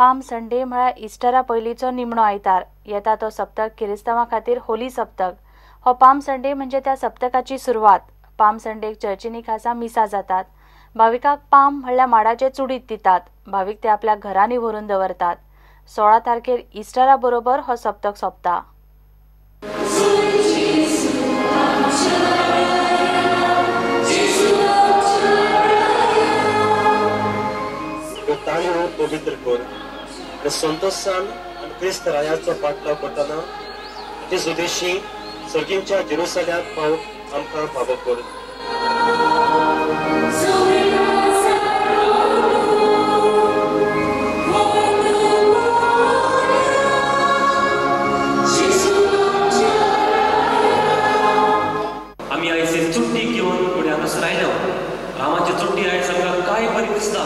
Palm Sunday म्हळ्यार इस्टरा पयलींचो निमणो आयतार येता तो सप्तक किरिस्तांवां खातीर होली सप्तक। हो पाम संडे म्हणजे त्या सप्तकाची सुरवात। पाम संडेक चर्चींनी खासा मिसा जातात। भाविकांक पाम म्हणल्यार माडाचे चुडीत दितात। भाविक ते आपल्या घरांनी व्हरून दवरतात। 16 तारखेर इस्टरा बरोबर हो सप्तक सोंपता। पवित्र कर संतोषान आणि क्रिस्त रायाचो पाटलाव करतना ते सुदेशी सर्गींच्या जेरुसल्यात पावून आमकां फावो कर। आमी आयज चुट्टी घेवन फुडें हांगासर आयल्या। रामाची चुट्टी आयज आमकां काय बरी दिसता।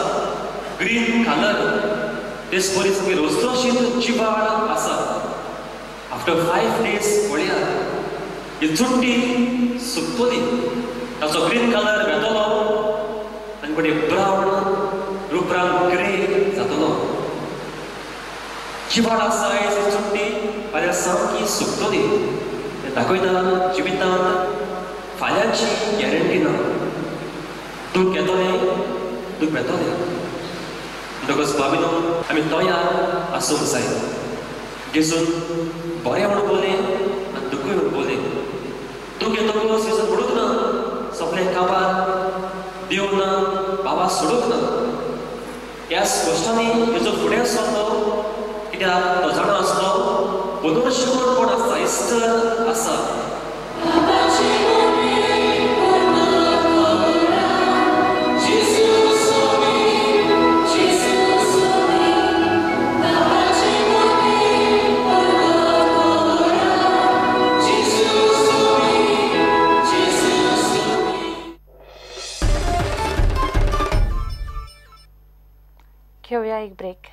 ग्रीन कलर तेच बरी सगळी रसरशीत चिवाड आसा। आफ्टर 5 days पळया ही चुट्टी सुकतली, ताचो ग्रीन कलर वेतलो आनी बरी ब्रावन रुपरान ग्रे जातलो। चिवाड आसा आयज ही चुट्टी फाल्यां सामकी सुकतली। ते दाखयता जिवितांत फाल्यांची गॅरंटी ना। तूं घेतलें तूं घेतलें म्हणटकच भाविनो आमी तयार आसूंक जाय। जेजून बरें म्हणून बोलें आनी दुखूय म्हणून बोलें। तूं घेतलो जेजून म्हणूंक ना, सोपलें काबार देव ना, बाबा सोडूंक ना। ह्याच गोश्टांनी तेजो फुडें सरलो, कित्याक तो जाणा आसलो पुनर्जीवन कोण आसा, इस्टर आसा। घेऊया एक ब्रेक।